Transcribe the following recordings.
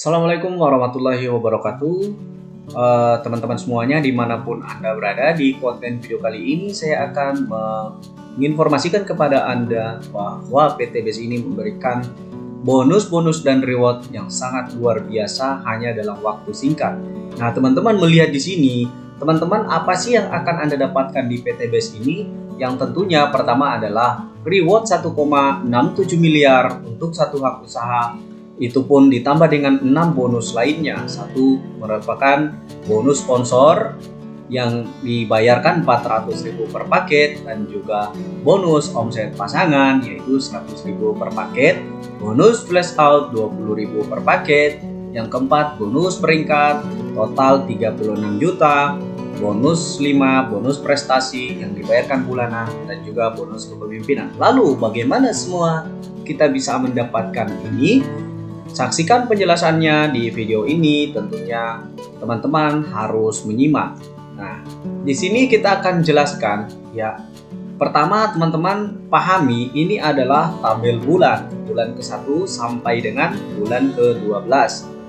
Assalamualaikum warahmatullahi wabarakatuh. Teman-teman semuanya dimanapun Anda berada, di konten video kali ini saya akan menginformasikan kepada Anda bahwa PTBS ini memberikan bonus-bonus dan reward yang sangat luar biasa hanya dalam waktu singkat. Nah, teman-teman melihat di sini, teman-teman apa sih yang akan Anda dapatkan di PTBS ini? Yang tentunya pertama adalah reward 1,67 miliar untuk satu hak usaha. Itu pun ditambah dengan 6 bonus lainnya. Satu merupakan bonus sponsor yang dibayarkan 400.000 per paket, dan juga bonus omset pasangan yaitu 100.000 per paket, bonus flash out 20.000 per paket. Yang keempat, bonus peringkat total 36 juta, bonus 5, bonus prestasi yang dibayarkan bulanan, dan juga bonus kepemimpinan. Lalu bagaimana semua kita bisa mendapatkan ini? Saksikan penjelasannya di video ini, tentunya teman-teman harus menyimak. Nah, di sini kita akan jelaskan ya. Pertama, teman-teman pahami ini adalah tabel bulan ke-1 sampai dengan bulan ke-12.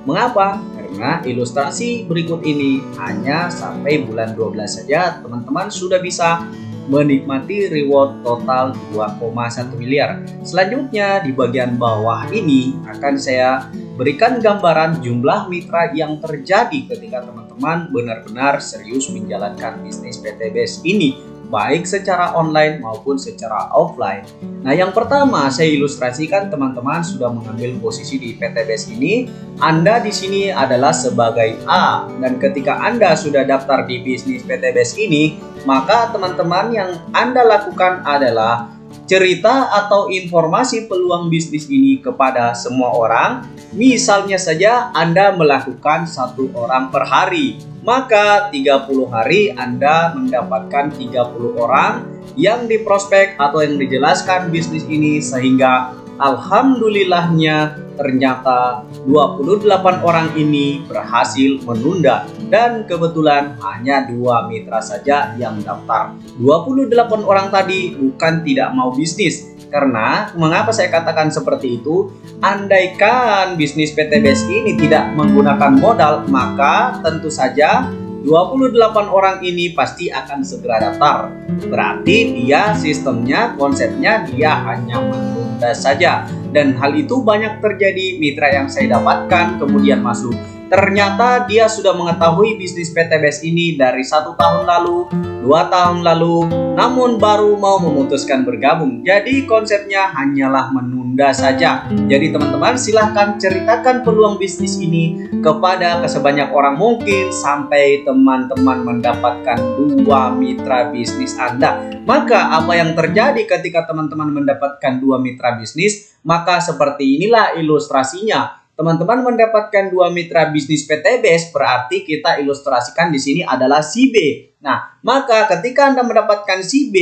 Mengapa? Karena ilustrasi berikut ini hanya sampai bulan 12 saja teman-teman sudah bisa menikmati reward total 2,1 miliar. Selanjutnya di bagian bawah ini akan saya berikan gambaran jumlah mitra yang terjadi ketika teman-teman benar-benar serius menjalankan bisnis PTBS ini, baik secara online maupun secara offline. Nah, yang pertama saya ilustrasikan, teman-teman sudah mengambil posisi di PTBS ini. Anda di sini adalah sebagai A, dan ketika Anda sudah daftar di bisnis PTBS ini, maka teman-teman yang Anda lakukan adalah cerita atau informasi peluang bisnis ini kepada semua orang. Misalnya saja Anda melakukan 1 orang per hari, maka 30 hari Anda mendapatkan 30 orang yang diprospek atau yang dijelaskan bisnis ini, sehingga alhamdulillahnya ternyata 28 orang ini berhasil menunda, dan kebetulan hanya 2 mitra saja yang daftar. 28 orang tadi bukan tidak mau bisnis. Karena mengapa saya katakan seperti itu? Andaikan bisnis PTBS ini tidak menggunakan modal, maka tentu saja 28 orang ini pasti akan segera daftar. Berarti dia sistemnya, konsepnya dia hanya menunda saja. Dan hal itu banyak terjadi. Mitra yang saya dapatkan kemudian masuk, ternyata dia sudah mengetahui bisnis PTBS ini dari 1 tahun lalu, 2 tahun lalu, namun baru mau memutuskan bergabung. Jadi konsepnya hanyalah menunda saja. Jadi teman-teman silahkan ceritakan peluang bisnis ini kepada sebanyak orang mungkin sampai teman-teman mendapatkan 2 mitra bisnis Anda. Maka apa yang terjadi ketika teman-teman mendapatkan 2 mitra bisnis? Maka seperti inilah ilustrasinya. Teman-teman mendapatkan 2 mitra bisnis PTBS, berarti kita ilustrasikan di sini adalah si B. Nah, maka ketika Anda mendapatkan si B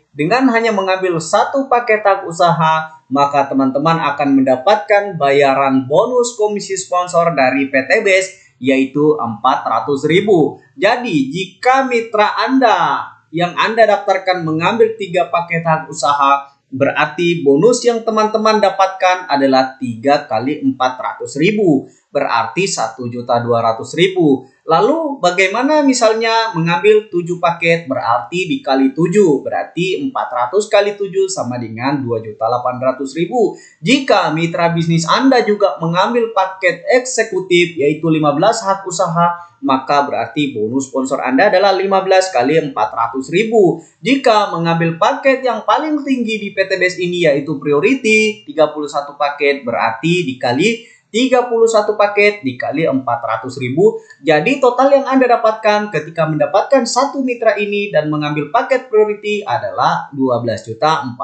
dengan hanya mengambil 1 paket hak usaha, maka teman-teman akan mendapatkan bayaran bonus komisi sponsor dari PTBS yaitu 400.000. Jadi, jika mitra Anda yang Anda daftarkan mengambil 3 paket hak usaha, berarti bonus yang teman-teman dapatkan adalah 3 kali 400.000, berarti 1.200.000. Lalu bagaimana misalnya mengambil 7 paket, berarti dikali 7, berarti 400 kali 7 sama dengan 2.800.000. Jika mitra bisnis Anda juga mengambil paket eksekutif yaitu 15 hak usaha, maka berarti bonus sponsor Anda adalah 15 kali 400.000. Jika mengambil paket yang paling tinggi di PTBS ini yaitu priority 31 paket, berarti dikali 31 paket dikali 400.000. Jadi total yang Anda dapatkan ketika mendapatkan 1 mitra ini dan mengambil paket priority adalah 12.400.000.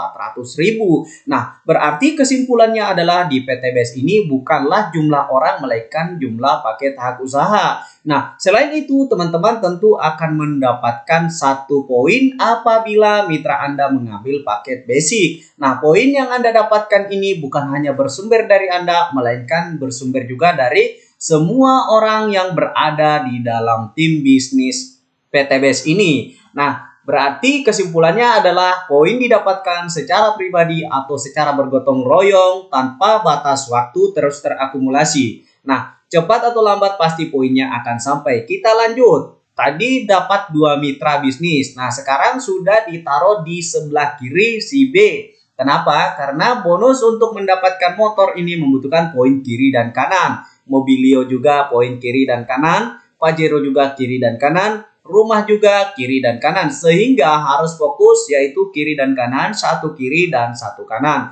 Nah, berarti kesimpulannya adalah di PTBS ini bukanlah jumlah orang melainkan jumlah paket hak usaha. Nah, selain itu teman-teman tentu akan mendapatkan 1 poin apabila mitra Anda mengambil paket basic. Nah, poin yang Anda dapatkan ini bukan hanya bersumber dari Anda, melainkan bersumber juga dari semua orang yang berada di dalam tim bisnis PTBS ini. Nah, berarti kesimpulannya adalah poin didapatkan secara pribadi atau secara bergotong royong tanpa batas waktu terus terakumulasi. Nah, cepat atau lambat pasti poinnya akan sampai. Kita lanjut. Tadi dapat 2 mitra bisnis. Nah, sekarang sudah ditaruh di sebelah kiri si B. Kenapa? Karena bonus untuk mendapatkan motor ini membutuhkan poin kiri dan kanan. Mobilio juga poin kiri dan kanan. Pajero juga kiri dan kanan. Rumah juga kiri dan kanan. Sehingga harus fokus yaitu kiri dan kanan. Satu kiri dan satu kanan.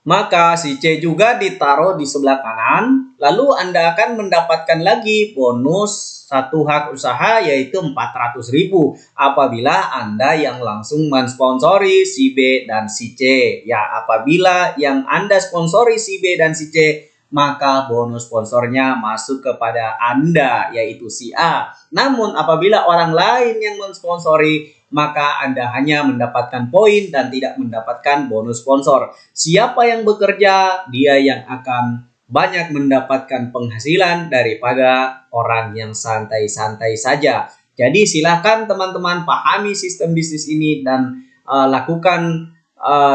Maka si C juga ditaruh di sebelah kanan, lalu Anda akan mendapatkan lagi bonus satu hak usaha yaitu 400.000 apabila Anda yang langsung mensponsori si B dan si C. Ya, apabila yang Anda sponsori si B dan si C, maka bonus sponsornya masuk kepada Anda yaitu si A. Namun apabila orang lain yang mensponsori, maka Anda hanya mendapatkan poin dan tidak mendapatkan bonus sponsor. Siapa yang bekerja, dia yang akan banyak mendapatkan penghasilan daripada orang yang santai-santai saja. Jadi silakan teman-teman pahami sistem bisnis ini dan lakukan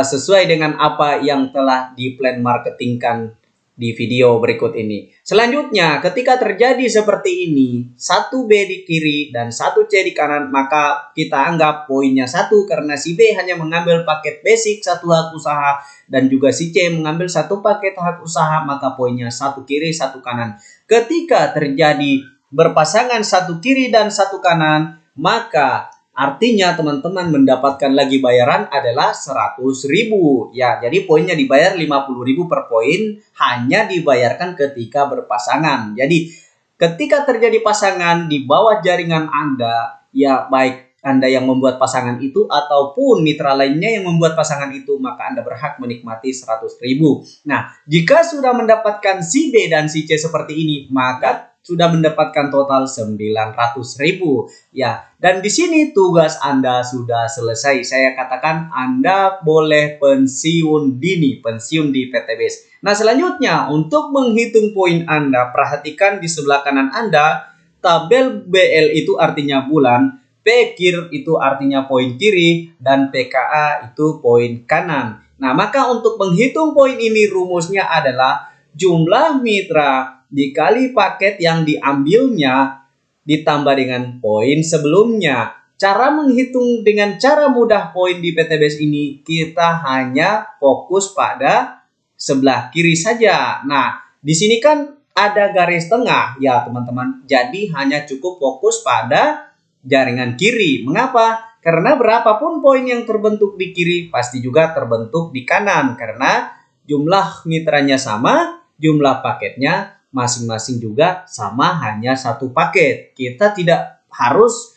sesuai dengan apa yang telah di-plan marketingkan di video berikut ini. Selanjutnya, ketika terjadi seperti ini, 1 B di kiri dan 1 C di kanan, maka kita anggap poinnya 1 karena si B hanya mengambil paket basic 1 hak usaha dan juga si C mengambil 1 paket hak usaha, maka poinnya 1 kiri 1 kanan. Ketika terjadi berpasangan 1 kiri dan 1 kanan, maka artinya teman-teman mendapatkan lagi bayaran adalah 100.000. Ya, jadi poinnya dibayar 50.000 per poin, hanya dibayarkan ketika berpasangan. Jadi ketika terjadi pasangan di bawah jaringan Anda, ya baik Anda yang membuat pasangan itu ataupun mitra lainnya yang membuat pasangan itu, maka Anda berhak menikmati 100.000. Nah, jika sudah mendapatkan si B dan si C seperti ini, maka sudah mendapatkan total 900.000. Ya, dan di sini tugas Anda sudah selesai. Saya katakan Anda boleh pensiun dini, pensiun di PTBS. Nah, selanjutnya untuk menghitung poin Anda, perhatikan di sebelah kanan Anda, tabel BL itu artinya bulan, PKIR itu artinya poin kiri, dan PKA itu poin kanan. Nah, maka untuk menghitung poin ini rumusnya adalah jumlah mitra dikali paket yang diambilnya ditambah dengan poin sebelumnya. Cara menghitung dengan cara mudah poin di PTBS ini, kita hanya fokus pada sebelah kiri saja. Nah, di sini kan ada garis tengah ya teman-teman. Jadi hanya cukup fokus pada jaringan kiri. Mengapa? Karena berapapun poin yang terbentuk di kiri pasti juga terbentuk di kanan. Karena jumlah mitranya sama, jumlah paketnya masing-masing juga sama, hanya 1 paket. Kita tidak harus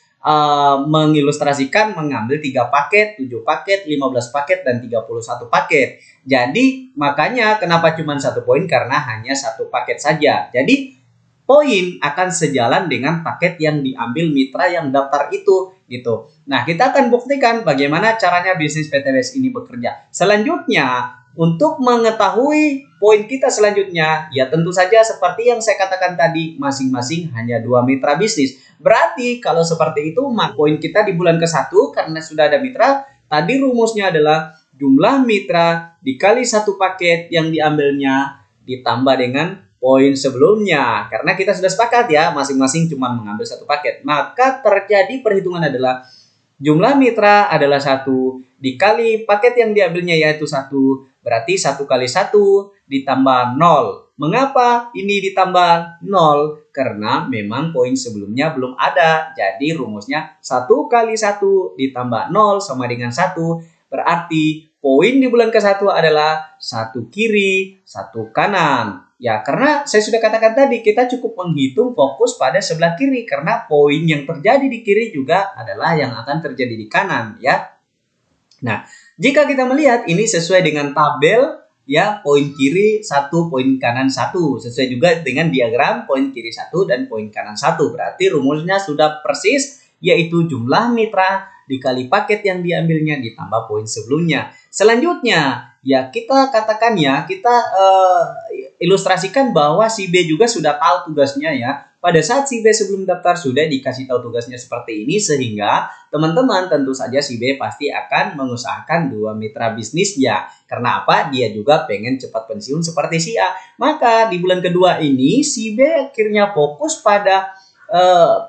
mengilustrasikan mengambil 3 paket, 7 paket, 15 paket, dan 31 paket. Jadi makanya kenapa cuma 1 poin, karena hanya 1 paket saja. Jadi poin akan sejalan dengan paket yang diambil mitra yang daftar itu gitu. Nah, kita akan buktikan bagaimana caranya bisnis PTBS ini bekerja. Selanjutnya, untuk mengetahui poin kita selanjutnya, ya tentu saja seperti yang saya katakan tadi, masing-masing hanya 2 mitra bisnis. Berarti kalau seperti itu, maka poin kita di bulan ke-1 karena sudah ada mitra, tadi rumusnya adalah jumlah mitra dikali 1 paket yang diambilnya ditambah dengan poin sebelumnya. Karena kita sudah sepakat ya, masing-masing cuma mengambil 1 paket. Maka terjadi perhitungan adalah jumlah mitra adalah 1 dikali paket yang diambilnya yaitu 1. Berarti 1 kali 1 ditambah 0. Mengapa ini ditambah 0? Karena memang poin sebelumnya belum ada. Jadi rumusnya 1 kali 1 ditambah 0 sama dengan 1. Berarti poin di bulan ke-1 adalah 1 kiri, 1 kanan. Ya, karena saya sudah katakan tadi, kita cukup menghitung fokus pada sebelah kiri. Karena poin yang terjadi di kiri juga adalah yang akan terjadi di kanan. Ya. Nah, jika kita melihat ini sesuai dengan tabel ya, poin kiri 1, poin kanan 1, sesuai juga dengan diagram poin kiri 1 dan poin kanan 1. Berarti rumusnya sudah persis, yaitu jumlah mitra dikali paket yang diambilnya ditambah poin sebelumnya. Selanjutnya, ya kita katakan ya, kita ilustrasikan bahwa si B juga sudah tahu tugasnya ya. pada saat si B sebelum daftar sudah dikasih tahu tugasnya seperti ini, sehingga teman-teman tentu saja si B pasti akan mengusahakan dua mitra bisnisnya. Karena apa? Dia juga pengen cepat pensiun seperti si A. Maka di bulan kedua ini si B akhirnya fokus pada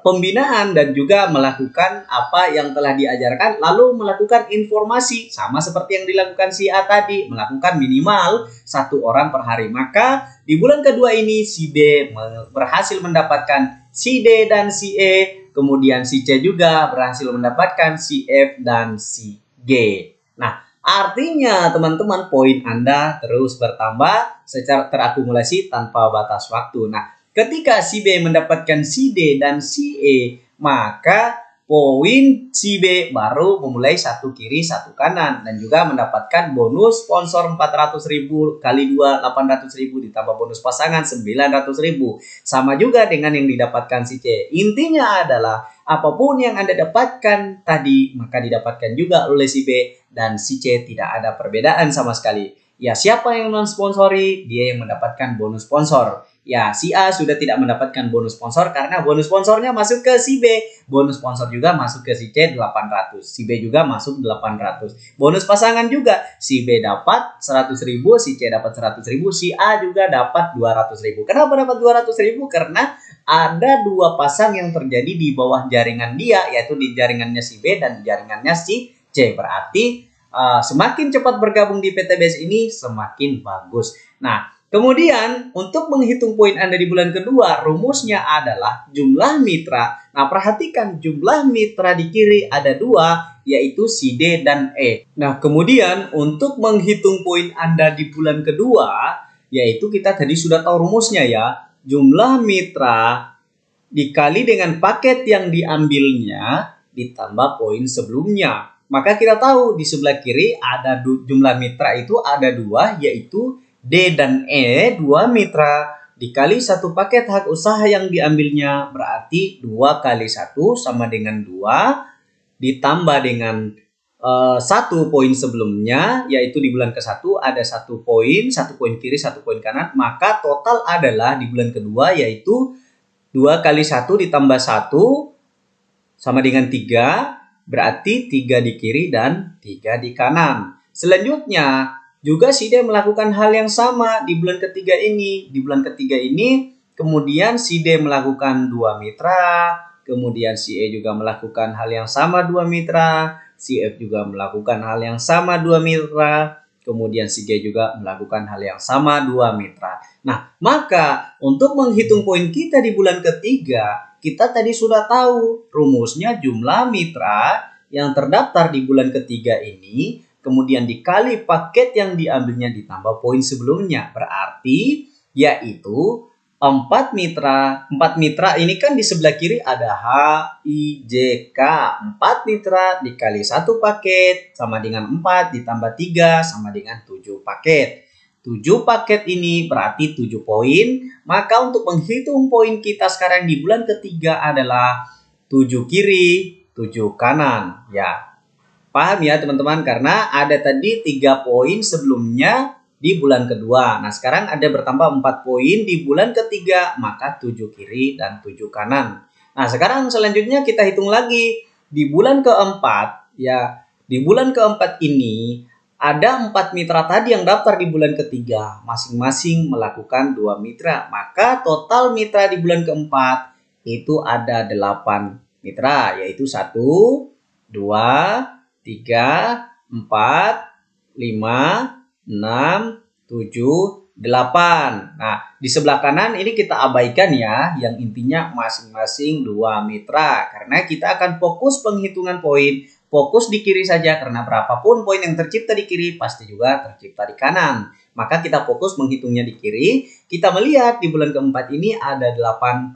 pembinaan dan juga melakukan apa yang telah diajarkan, lalu melakukan informasi sama seperti yang dilakukan si A tadi, melakukan minimal 1 orang per hari. Maka di bulan kedua ini si B berhasil mendapatkan si D dan si E, kemudian si C juga berhasil mendapatkan si F dan si G. Nah, artinya teman-teman poin Anda terus bertambah secara terakumulasi tanpa batas waktu. Nah, ketika si B mendapatkan si D dan si E, maka poin si B baru memulai satu kiri satu kanan dan juga mendapatkan bonus sponsor 400.000 kali 2 800.000 ditambah bonus pasangan 900.000. Sama juga dengan yang didapatkan si C. Intinya adalah apapun yang Anda dapatkan tadi maka didapatkan juga oleh si B dan si C, tidak ada perbedaan sama sekali. Ya, siapa yang non-sponsori, dia yang mendapatkan bonus sponsor. Ya, si A sudah tidak mendapatkan bonus sponsor karena bonus sponsornya masuk ke si B. Bonus sponsor juga masuk ke si C 800. Si B juga masuk 800. Bonus pasangan juga. Si B dapat 100.000, si C dapat 100.000, si A juga dapat 200.000. Kenapa dapat 200.000? Karena ada dua pasang yang terjadi di bawah jaringan dia, yaitu di jaringannya si B dan jaringannya si C. Berarti semakin cepat bergabung di PTBS ini semakin bagus. Nah, kemudian untuk menghitung poin Anda di bulan kedua, rumusnya adalah jumlah mitra. Nah, perhatikan jumlah mitra di kiri ada 2, yaitu si D dan E. Nah, kemudian untuk menghitung poin Anda di bulan kedua, yaitu kita tadi sudah tahu rumusnya ya. Jumlah mitra dikali dengan paket yang diambilnya ditambah poin sebelumnya. Maka kita tahu di sebelah kiri ada jumlah mitra itu ada 2, yaitu D dan E, 2 mitra dikali 1 paket hak usaha yang diambilnya, berarti 2 kali 1 sama dengan 2 ditambah dengan 1 poin sebelumnya, yaitu di bulan ke-1 ada 1 poin kiri 1 poin kanan, maka total adalah di bulan kedua yaitu 2 kali 1 ditambah 1 sama dengan 3, berarti 3 di kiri dan 3 di kanan. Selanjutnya, juga si D melakukan hal yang sama di bulan ketiga ini. Di bulan ketiga ini, kemudian si D melakukan 2 mitra, kemudian si E juga melakukan hal yang sama 2 mitra, si F juga melakukan hal yang sama 2 mitra, kemudian si G juga melakukan hal yang sama 2 mitra. Nah, maka untuk menghitung poin kita di bulan ketiga, kita tadi sudah tahu rumusnya jumlah mitra yang terdaftar di bulan ketiga ini, kemudian dikali paket yang diambilnya ditambah poin sebelumnya. Berarti yaitu 4 mitra. 4 mitra ini kan di sebelah kiri ada H, I, J, K. 4 mitra dikali 1 paket sama dengan 4 ditambah 3 sama dengan 7 paket. 7 paket ini berarti 7 poin. Maka untuk menghitung poin kita sekarang di bulan ketiga adalah 7 kiri, 7 kanan. Ya, paham ya teman-teman? Karena ada tadi 3 poin sebelumnya di bulan kedua. Nah, sekarang ada bertambah 4 poin di bulan ketiga, maka 7 kiri dan 7 kanan. Nah, sekarang selanjutnya kita hitung lagi di bulan keempat. Ya, di bulan keempat ini ada 4 mitra tadi yang daftar di bulan ketiga, masing-masing melakukan 2 mitra. Maka total mitra di bulan keempat itu ada 8 mitra, yaitu 1, 2, 3, 4, 5, 6, 7, 8. Nah, di sebelah kanan ini kita abaikan ya, yang intinya masing-masing 2 mitra. Karena kita akan fokus penghitungan poin. Fokus di kiri saja karena berapapun poin yang tercipta di kiri pasti juga tercipta di kanan. Maka kita fokus menghitungnya di kiri. Kita melihat di bulan keempat ini ada 8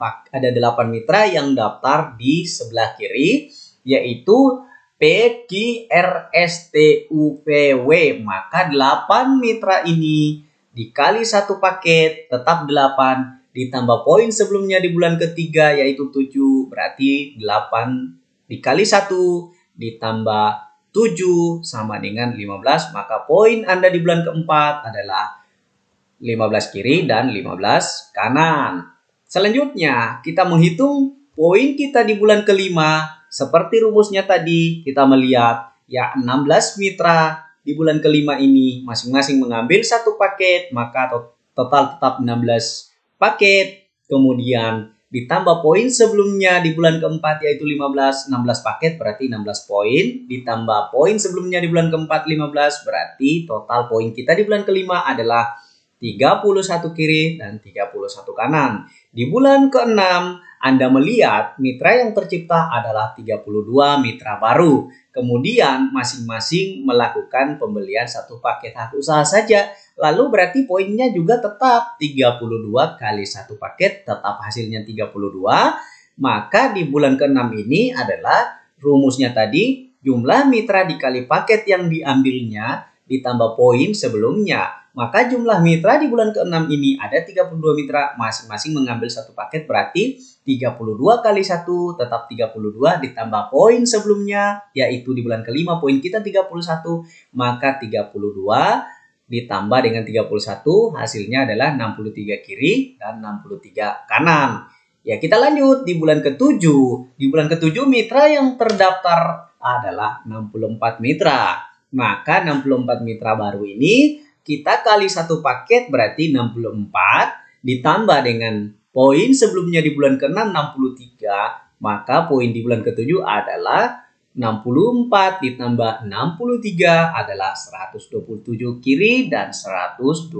mitra yang daftar di sebelah kiri, yaitu P, Q, R, S, T, U, V, W. Maka 8 mitra ini dikali 1 paket tetap 8 ditambah poin sebelumnya di bulan ketiga yaitu 7, berarti 8 dikali 1 ditambah 7 sama dengan 15, maka poin Anda di bulan keempat adalah 15 kiri dan 15 kanan. Selanjutnya, kita menghitung poin kita di bulan kelima. Seperti rumusnya tadi, kita melihat ya 16 mitra di bulan kelima ini masing-masing mengambil satu paket, maka total tetap 16 paket. Kemudian ditambah poin sebelumnya di bulan keempat yaitu 16 paket berarti 16 poin. Ditambah poin sebelumnya di bulan keempat 15 berarti total poin kita di bulan kelima adalah 31 kiri dan 31 kanan. Di bulan ke-6, Anda melihat mitra yang tercipta adalah 32 mitra baru. Kemudian masing-masing melakukan pembelian satu paket hak usaha saja. Lalu berarti poinnya juga tetap 32 kali satu paket, tetap hasilnya 32. Maka di bulan ke-6 ini adalah rumusnya tadi, jumlah mitra dikali paket yang diambilnya ditambah poin sebelumnya. Maka jumlah mitra di bulan ke-6 ini ada 32 mitra, masing-masing mengambil satu paket berarti 32 kali 1 tetap 32 ditambah poin sebelumnya yaitu di bulan kelima poin kita 31, maka 32 ditambah dengan 31 hasilnya adalah 63 kiri dan 63 kanan. Ya, kita lanjut di bulan ke-7. Di bulan ke-7 mitra yang terdaftar adalah 64 mitra. Maka 64 mitra baru ini kita kali satu paket berarti 64 ditambah dengan poin sebelumnya di bulan ke-6 63, maka poin di bulan ke-7 adalah 64 ditambah 63 adalah 127 kiri dan 127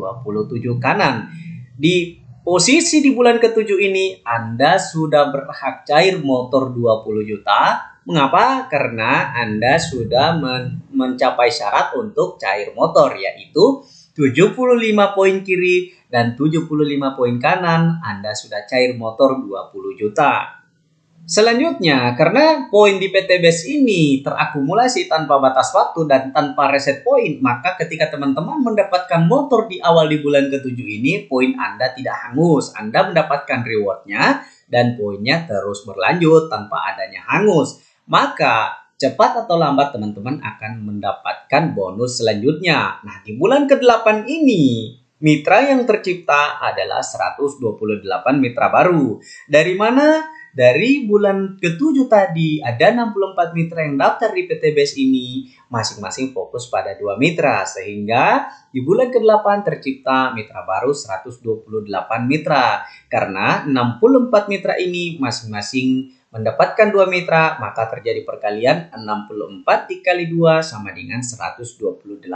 kanan. Di posisi di bulan ke-7 ini Anda sudah berhak cair motor 20 juta. Mengapa? Karena Anda sudah mencapai syarat untuk cair motor yaitu 75 poin kiri dan 75 poin kanan. Anda sudah cair motor 20 juta. Selanjutnya, karena poin di PTBS ini terakumulasi tanpa batas waktu dan tanpa reset poin, maka ketika teman-teman mendapatkan motor di awal di bulan ke-7 ini, poin Anda tidak hangus. Anda mendapatkan rewardnya dan poinnya terus berlanjut tanpa adanya hangus. Maka cepat atau lambat teman-teman akan mendapatkan bonus selanjutnya. Nah, di bulan ke-8 ini mitra yang tercipta adalah 128 mitra baru. Dari mana? Dari bulan ke-7 tadi ada 64 mitra yang daftar di PTBS ini, masing-masing fokus pada 2 mitra, sehingga di bulan ke-8 tercipta mitra baru 128 mitra. Karena 64 mitra ini masing-masing mendapatkan 2 mitra, maka terjadi perkalian 64 dikali 2 sama dengan 128.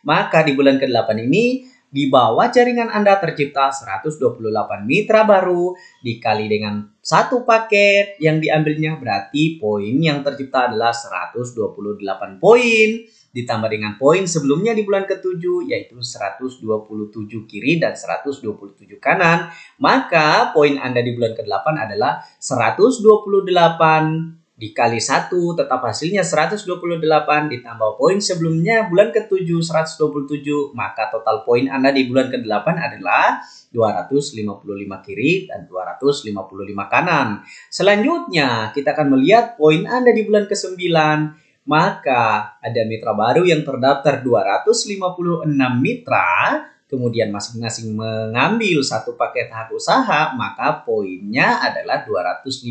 Maka di bulan ke-8 ini di bawah jaringan Anda tercipta 128 mitra baru dikali dengan satu paket yang diambilnya berarti poin yang tercipta adalah 128 poin ditambah dengan poin sebelumnya di bulan ke-7 yaitu 127 kiri dan 127 kanan. Maka poin Anda di bulan ke-8 adalah 128 dikali 1 tetap hasilnya 128 ditambah poin sebelumnya bulan ke-7 127, maka total poin Anda di bulan ke-8 adalah 255 kiri dan 255 kanan. Selanjutnya kita akan melihat poin Anda di bulan ke-9, maka ada mitra baru yang terdaftar 256 mitra. Kemudian masing-masing mengambil satu paket hak usaha, maka poinnya adalah 256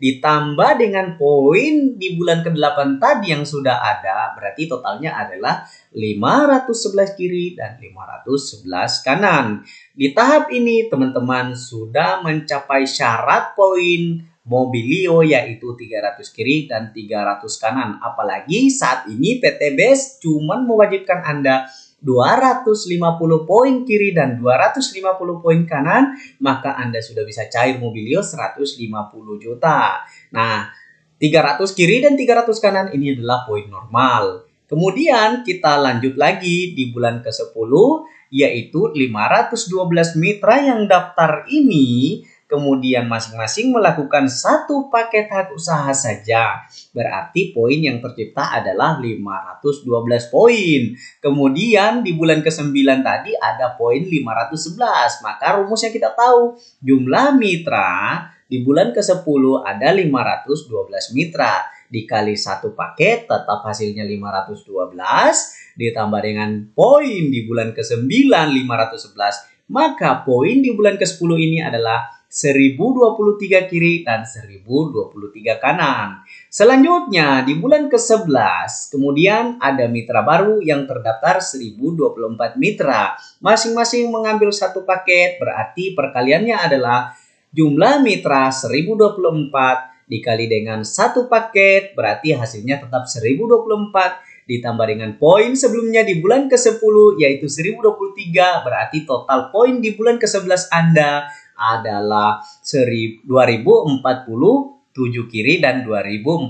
ditambah dengan poin di bulan ke-8 tadi yang sudah ada, berarti totalnya adalah 511 kiri dan 511 kanan. Di tahap ini teman-teman sudah mencapai syarat poin Mobilio yaitu 300 kiri dan 300 kanan. Apalagi saat ini PTBS cuma mewajibkan Anda 250 poin kiri dan 250 poin kanan, maka Anda sudah bisa cair Mobilio 150 juta. Nah, 300 kiri dan 300 kanan ini adalah poin normal. Kemudian kita lanjut lagi di bulan ke-10, yaitu 512 mitra yang daftar ini kemudian masing-masing melakukan satu paket hak usaha saja. Berarti poin yang tercipta adalah 512 poin. Kemudian di bulan ke-9 tadi ada poin 511. Maka rumusnya kita tahu. Jumlah mitra di bulan ke-10 ada 512 mitra. Dikali satu paket tetap hasilnya 512. Ditambah dengan poin di bulan ke-9 511. maka poin di bulan ke-10 ini adalah 1023 kiri dan 1023 kanan. Selanjutnya di bulan ke-11 kemudian ada mitra baru yang terdaftar 1024 mitra. Masing-masing mengambil satu paket, berarti perkaliannya adalah jumlah mitra 1024 dikali dengan satu paket, berarti hasilnya tetap 1024 ditambah dengan poin sebelumnya di bulan ke-10 yaitu 1023, berarti total poin di bulan ke-11 Anda adalah 2047 kiri dan 2047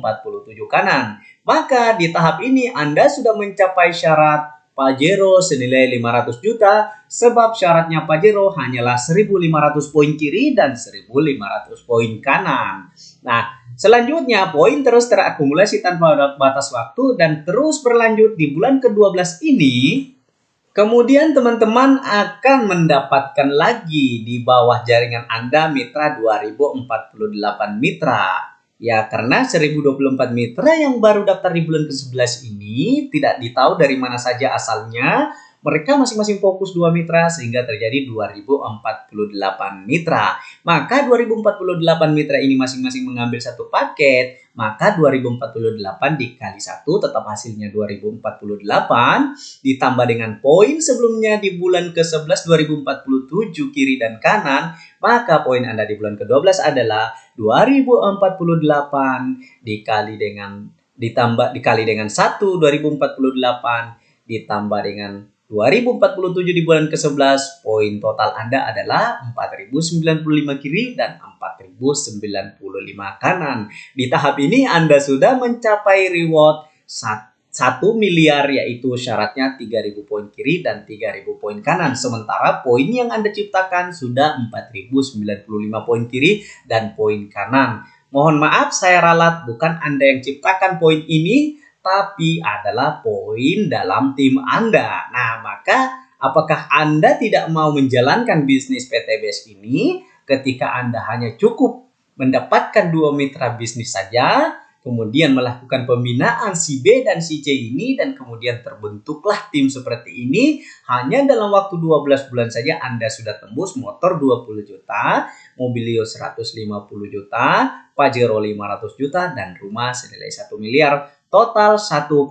kanan. Maka di tahap ini Anda sudah mencapai syarat Pajero senilai 500 juta sebab syaratnya Pajero hanyalah 1.500 poin kiri dan 1.500 poin kanan. Nah, selanjutnya poin terus terakumulasi tanpa batas waktu dan terus berlanjut di bulan ke-12 ini. Kemudian teman-teman akan mendapatkan lagi di bawah jaringan Anda mitra 2048 mitra. Ya, karena 1024 mitra yang baru daftar di bulan ke-11 ini tidak ditahu dari mana saja asalnya. Mereka masing-masing fokus 2 mitra sehingga terjadi 2048 mitra. Maka 2048 mitra ini masing-masing mengambil satu paket. Maka 2048 dikali 1 tetap hasilnya 2048 ditambah dengan poin sebelumnya di bulan ke-11 2047 kiri dan kanan. Maka poin Anda di bulan ke-12 adalah 2048 dikali dengan 1 2048 ditambah dengan 2047 di bulan ke-11, poin total Anda adalah 4095 kiri dan 4095 kanan. Di tahap ini Anda sudah mencapai reward 1 miliar, yaitu syaratnya 3000 poin kiri dan 3000 poin kanan. Sementara poin yang Anda ciptakan sudah 4095 poin kiri dan poin kanan. Mohon maaf saya ralat, bukan Anda yang ciptakan poin ini, tapi adalah poin dalam tim Anda. Nah, maka apakah Anda tidak mau menjalankan bisnis PTBS ini ketika Anda hanya cukup mendapatkan 2 mitra bisnis saja, kemudian melakukan pembinaan si B dan si C ini, dan kemudian terbentuklah tim seperti ini. Hanya dalam waktu 12 bulan saja Anda sudah tembus motor 20 juta, Mobilio 150 juta, Pajero 500 juta, dan rumah senilai 1 miliar. Total 1,67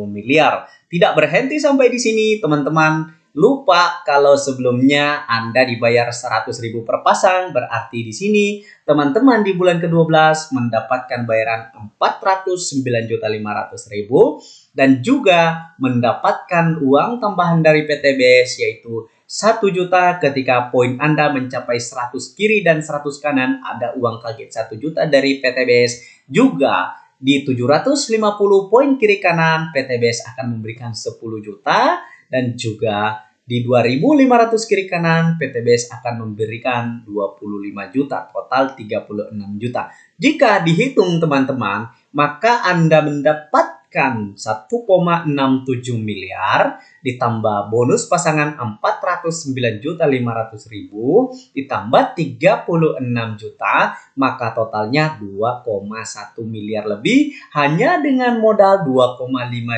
miliar. Tidak berhenti sampai di sini, teman-teman. Lupa kalau sebelumnya Anda dibayar 100.000 per pasang, berarti di sini teman-teman di bulan ke-12 mendapatkan bayaran 409.500.000 dan juga mendapatkan uang tambahan dari PTBS yaitu 1 juta ketika poin Anda mencapai 100 kiri dan 100 kanan, ada uang kaget 1 juta dari PTBS. Juga di 750 poin kiri kanan, PTBS akan memberikan 10 juta. Dan juga di 2.500 kiri kanan, PTBS akan memberikan 25 juta. Total 36 juta. Jika dihitung teman-teman, maka Anda mendapatkan 1,67 miliar ditambah bonus pasangan 409.500.000 ditambah 36 juta, maka totalnya 2,1 miliar lebih hanya dengan modal 2,5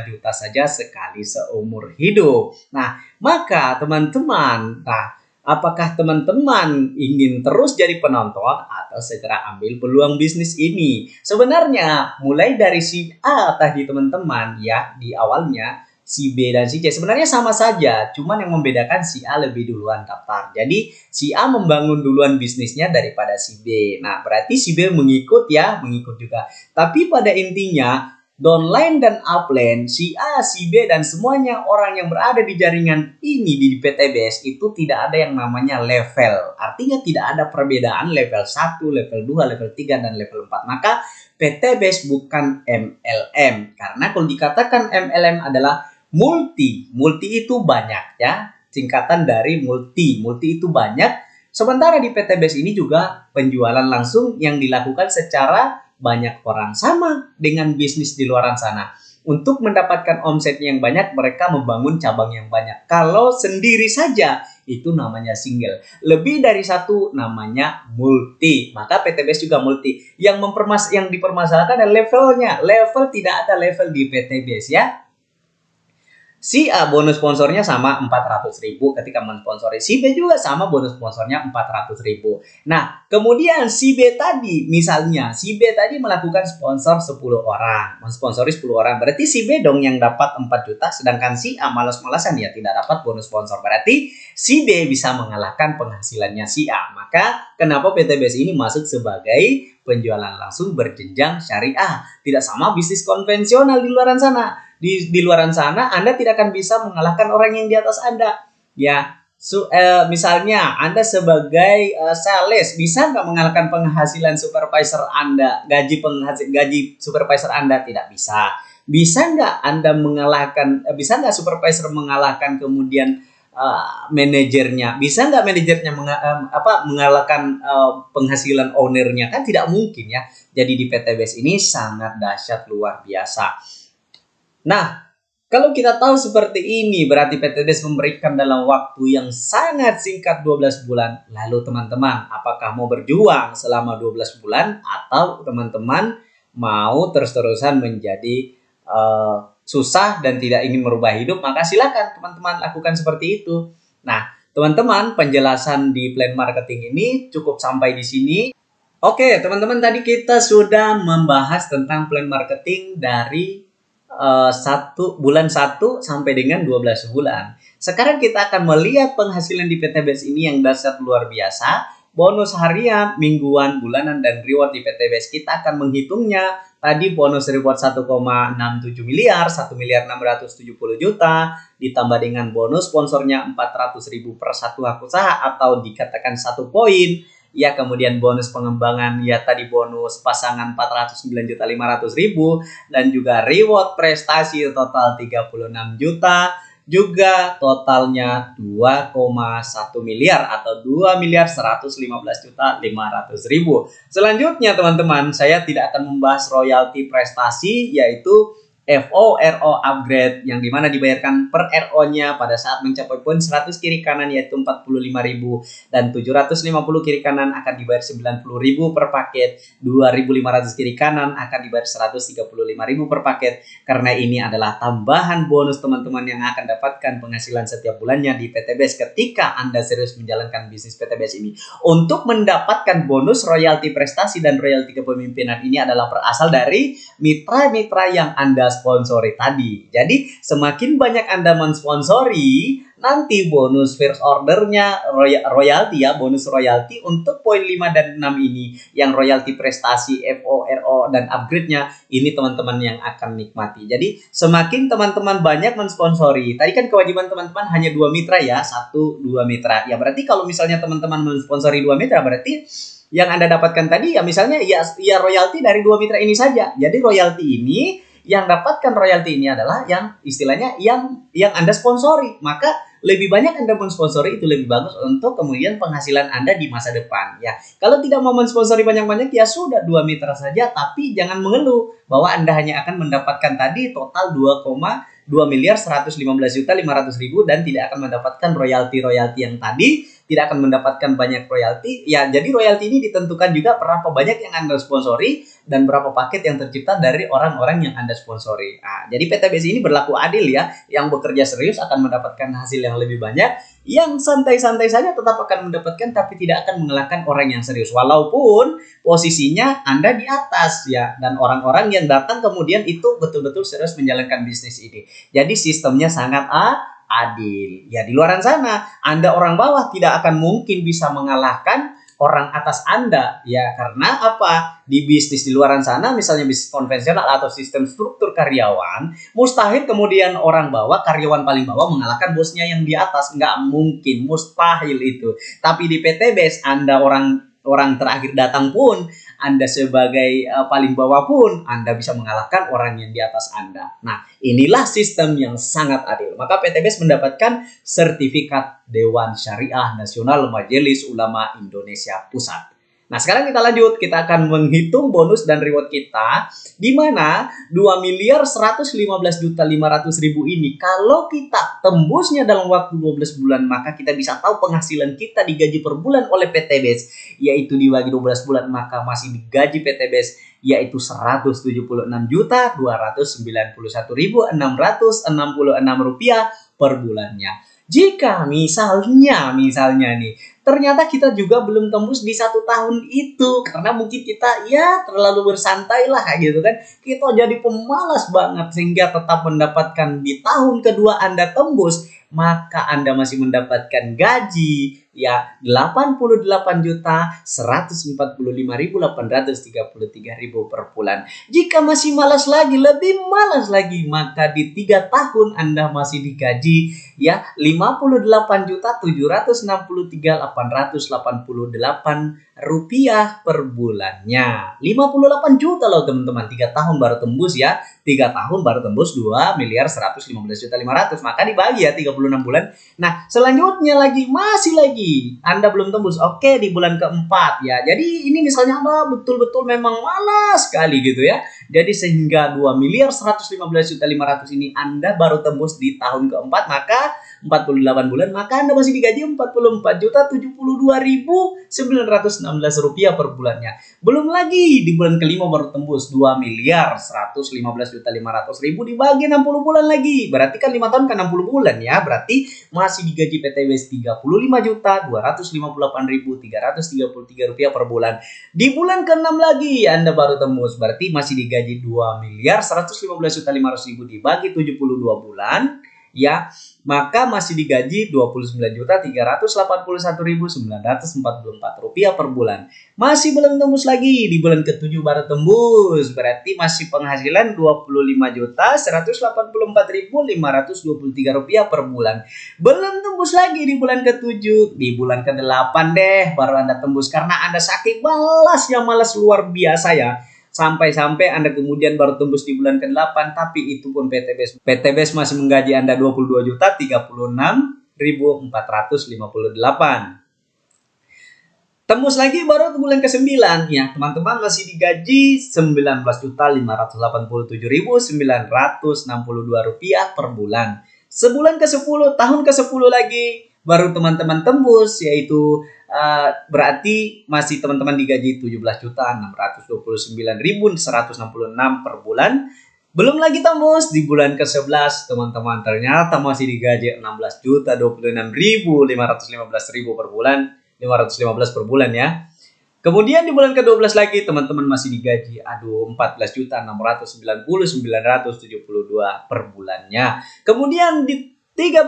juta saja sekali seumur hidup. Nah, maka teman-teman, apakah teman-teman ingin terus jadi penonton atau segera ambil peluang bisnis ini? Sebenarnya mulai dari si A tadi teman-teman ya, di awalnya si B dan si C sebenarnya sama saja, cuman yang membedakan si A lebih duluan daftar. Jadi si A membangun duluan bisnisnya daripada si B. Nah, berarti si B mengikut juga. Tapi pada intinya downline dan upline, si A, si B, dan semuanya orang yang berada di jaringan ini di PTBS itu tidak ada yang namanya level. Artinya tidak ada perbedaan level 1, level 2, level 3, dan level 4. Maka PTBS bukan MLM. Karena kalau dikatakan MLM adalah multi. Multi itu banyak ya. Singkatan dari multi. Multi itu banyak. Sementara di PTBS ini juga penjualan langsung yang dilakukan secara banyak orang, sama dengan bisnis di luar sana. Untuk mendapatkan omset yang banyak, mereka membangun cabang yang banyak. Kalau sendiri saja, itu namanya single. Lebih dari satu namanya multi. Maka PTBS juga multi. Yang dipermasalahkan adalah levelnya. Level tidak ada level di PTBS ya. Si A bonus sponsornya sama 400.000 ketika mensponsori. Si B juga sama bonus sponsornya 400.000. Nah, kemudian si B tadi, misalnya si B tadi melakukan sponsor 10 orang, mensponsori 10 orang. Berarti si B dong yang dapat 4 juta, sedangkan si A malas-malasan ya tidak dapat bonus sponsor. Berarti si B bisa mengalahkan penghasilannya si A. Maka kenapa PTBS ini masuk sebagai penjualan langsung berjenjang syariah? Tidak sama bisnis konvensional di luar sana. Di luar sana Anda tidak akan bisa mengalahkan orang yang di atas Anda. Ya, misalnya Anda sebagai sales bisa nggak mengalahkan penghasilan supervisor Anda, gaji supervisor Anda? Tidak bisa. Bisa nggak Anda mengalahkan? Bisa nggak supervisor mengalahkan kemudian manajernya? Bisa nggak manajernya mengalahkan penghasilan ownernya? Kan tidak mungkin ya. Jadi di PTBS ini sangat dahsyat luar biasa. Nah, kalau kita tahu seperti ini, berarti PTBS memberikan dalam waktu yang sangat singkat 12 bulan. Lalu teman-teman, apakah mau berjuang selama 12 bulan atau teman-teman mau terus-terusan menjadi susah dan tidak ingin merubah hidup? Maka silakan teman-teman lakukan seperti itu. Nah, teman-teman, penjelasan di plan marketing ini cukup sampai di sini. Oke, teman-teman, tadi kita sudah membahas tentang plan marketing dari bulan 1 sampai dengan 12 bulan. Sekarang kita akan melihat penghasilan di PTBS ini yang dahsyat luar biasa. Bonus harian, mingguan, bulanan, dan reward di PTBS. Kita akan menghitungnya. Tadi bonus reward 1,67 miliar, 1 miliar 670 juta, ditambah dengan bonus sponsornya 400.000 per satu hak usaha atau dikatakan 1 poin. Ya, kemudian bonus pengembangan, ya tadi bonus pasangan 409.500.000 dan juga reward prestasi total 36 juta, juga totalnya 2,1 miliar atau 2.115.500.000. Selanjutnya teman-teman, saya tidak akan membahas royalti prestasi, yaitu FO/RO upgrade yang dimana dibayarkan per RO-nya pada saat mencapai poin 100 kiri kanan yaitu 45.000 dan 750 kiri kanan akan dibayar 90.000 per paket, 2.500 kiri kanan akan dibayar 135.000 per paket. Karena ini adalah tambahan bonus teman-teman yang akan dapatkan penghasilan setiap bulannya di PTBS ketika Anda serius menjalankan bisnis PTBS ini. Untuk mendapatkan bonus royalti prestasi dan royalti kepemimpinan ini adalah berasal dari mitra-mitra yang Anda sponsori tadi. Jadi semakin banyak Anda mensponsori, nanti bonus first ordernya royalti ya, bonus royalti untuk poin 5 dan 6 ini yang royalti prestasi, FO/RO dan upgrade-nya ini teman-teman yang akan nikmati. Jadi semakin teman-teman banyak mensponsori, tadi kan kewajiban teman-teman hanya 2 mitra ya, 1-2 mitra. Ya berarti kalau misalnya teman-teman mensponsori 2 mitra berarti yang Anda dapatkan tadi ya misalnya ya royalti dari 2 mitra ini saja. Jadi royalti ini yang dapatkan royalti ini adalah yang istilahnya yang Anda sponsori. Maka lebih banyak Anda mensponsori itu lebih bagus untuk kemudian penghasilan Anda di masa depan ya. Kalau tidak mau mensponsori banyak-banyak ya sudah 2 mitra saja, tapi jangan mengeluh bahwa Anda hanya akan mendapatkan tadi total 2,2.115.500.000 dan tidak akan mendapatkan royalti yang tadi, tidak akan mendapatkan banyak royalti. Ya, jadi royalti ini ditentukan juga berapa banyak yang Anda sponsori dan berapa paket yang tercipta dari orang-orang yang Anda sponsori. Nah, jadi PTBS ini berlaku adil ya. Yang bekerja serius akan mendapatkan hasil yang lebih banyak. Yang santai-santai saja tetap akan mendapatkan tapi tidak akan mengalahkan orang yang serius. Walaupun posisinya Anda di atas ya. Dan orang-orang yang datang kemudian itu betul-betul serius menjalankan bisnis ini. Jadi sistemnya sangat adil. Ya di luar sana Anda orang bawah tidak akan mungkin bisa mengalahkan orang atas Anda ya, karena apa? Di bisnis di luar sana misalnya bisnis konvensional atau sistem struktur karyawan, mustahil kemudian orang bawah, karyawan paling bawah mengalahkan bosnya yang di atas. Nggak mungkin, mustahil itu. Tapi di PTBS Anda orang terakhir datang pun, Anda sebagai paling bawah pun, Anda bisa mengalahkan orang yang di atas Anda. Nah, inilah sistem yang sangat adil. Maka PTBS mendapatkan sertifikat Dewan Syariah Nasional Majelis Ulama Indonesia Pusat. Nah, sekarang kita lanjut. Kita akan menghitung bonus dan reward kita, di mana 2.115.500.000 ini kalau kita tembusnya dalam waktu 12 bulan, maka kita bisa tahu penghasilan kita digaji per bulan oleh PTBS, yaitu dibagi 12 bulan, maka masih digaji PTBS yaitu Rp176.291.666 per bulannya. Jika misalnya nih, ternyata kita juga belum tembus di 1 tahun itu, karena mungkin kita ya terlalu bersantai lah gitu kan, kita jadi pemalas banget sehingga tetap mendapatkan di tahun kedua Anda tembus, maka Anda masih mendapatkan gaji ya Rp88.145.833 per bulan. Jika masih malas lagi, lebih malas lagi, maka di 3 tahun Anda masih digaji ya Rp58.763.888 per bulannya. 58 juta loh teman-teman, 3 tahun baru tembus ya. 3 tahun baru tembus 2.115.500.000. Maka dibagi ya 36 bulan. Nah, selanjutnya masih lagi Anda belum tembus. Oke, di bulan keempat ya. Jadi ini misalnya Anda betul-betul memang malas sekali gitu ya. Jadi sehingga 2.115.500.000 ini Anda baru tembus di tahun keempat, maka 48 bulan, maka Anda masih digaji Rp44.072.916 per bulannya. Belum lagi di bulan kelima baru tembus 2.115.500.000 dibagi 60 bulan lagi. Berarti kan 5 tahun kan 60 bulan ya. Berarti masih digaji PTBS Rp35.258.333 per bulan. Di bulan ke-6 lagi Anda baru tembus, berarti masih digaji 2.115.500.000 dibagi 72 bulan ya, maka masih digaji Rp29.381.944 per bulan. Masih belum tembus lagi, di bulan ke-7 baru tembus, berarti masih penghasilan Rp25.184.523 per bulan. Belum tembus lagi di bulan ke-7, di bulan ke-8 deh baru Anda tembus, karena Anda saking malas luar biasa ya. Sampai-sampai Anda kemudian baru tembus di bulan ke-8, tapi itu pun PTBS masih menggaji Anda Rp22.036.458. Tembus lagi baru bulan ke-9 ya, teman-teman masih digaji Rp19.587.962 per bulan. Sebulan ke-10, tahun ke-10 lagi baru teman-teman tembus, yaitu berarti masih teman-teman digaji Rp17.629.166 per bulan. Belum lagi tembus di bulan ke-11, teman-teman ternyata masih digaji Rp16.026.515 per bulan, 515 per bulan ya. Kemudian di bulan ke-12 lagi teman-teman masih digaji Rp14.699.972 per bulannya. Kemudian di 13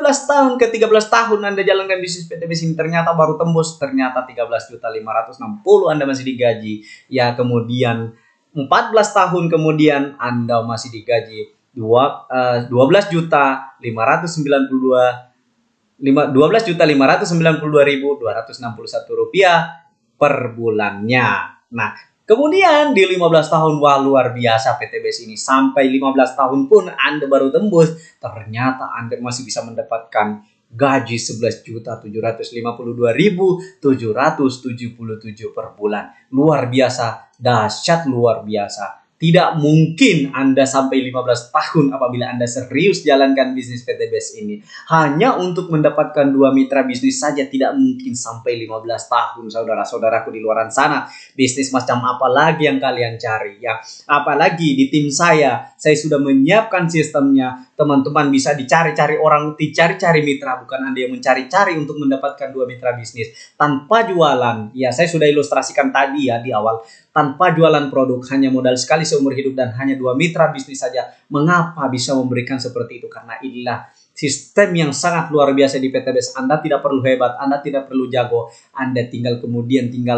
tahun Anda jalankan bisnis PTBS ini ternyata baru tembus, ternyata Rp13.560.000 Anda masih digaji ya. Kemudian 14 tahun kemudian Anda masih digaji Rp12.592.261 per bulannya. Nah, kemudian di 15 tahun, wah luar biasa PTBS ini. Sampai 15 tahun pun Anda baru tembus, ternyata Anda masih bisa mendapatkan gaji Rp11.052.777 per bulan. Luar biasa, dahsyat luar biasa. Tidak mungkin Anda sampai 15 tahun apabila Anda serius jalankan bisnis PTBS ini. Hanya untuk mendapatkan 2 mitra bisnis saja tidak mungkin sampai 15 tahun, saudara-saudaraku di luar sana. Bisnis macam apa lagi yang kalian cari ya? Apalagi di tim saya sudah menyiapkan sistemnya. Teman-teman bisa dicari-cari orang, dicari-cari mitra, bukan Anda yang mencari-cari untuk mendapatkan 2 mitra bisnis tanpa jualan. Ya, saya sudah ilustrasikan tadi ya di awal. Tanpa jualan produk, hanya modal sekali seumur hidup dan hanya 2 mitra bisnis saja. Mengapa bisa memberikan seperti itu? Karena inilah sistem yang sangat luar biasa di PTBS. Anda tidak perlu hebat, Anda tidak perlu jago. Anda tinggal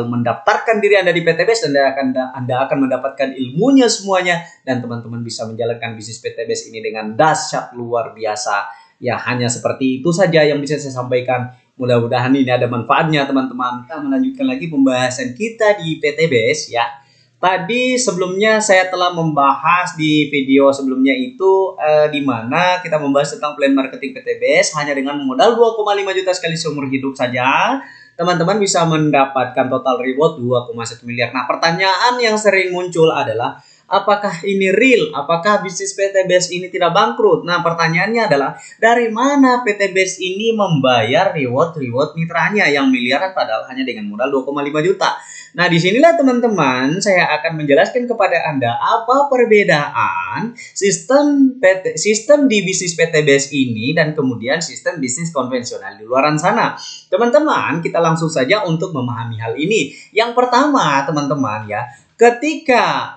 mendaftarkan diri Anda di PTBS dan Anda akan mendapatkan ilmunya semuanya. Dan teman-teman bisa menjalankan bisnis PTBS ini dengan dahsyat luar biasa. Ya, hanya seperti itu saja yang bisa saya sampaikan. Mudah-mudahan ini ada manfaatnya teman-teman. Kita melanjutkan lagi pembahasan kita di PTBS ya. Tadi sebelumnya saya telah membahas di video sebelumnya itu di mana kita membahas tentang plan marketing PTBS hanya dengan modal 2,5 juta sekali seumur hidup saja. Teman-teman bisa mendapatkan total reward 2,1 miliar. Nah, pertanyaan yang sering muncul adalah apakah ini real? Apakah bisnis PTBS ini tidak bangkrut? Nah, pertanyaannya adalah dari mana PTBS ini membayar reward mitranya yang miliaran padahal hanya dengan modal 2,5 juta? Nah, disinilah teman-teman saya akan menjelaskan kepada Anda apa perbedaan sistem di bisnis PTBS ini dan kemudian sistem bisnis konvensional di luaran sana. Teman-teman, kita langsung saja untuk memahami hal ini. Yang pertama, teman-teman ya, ketika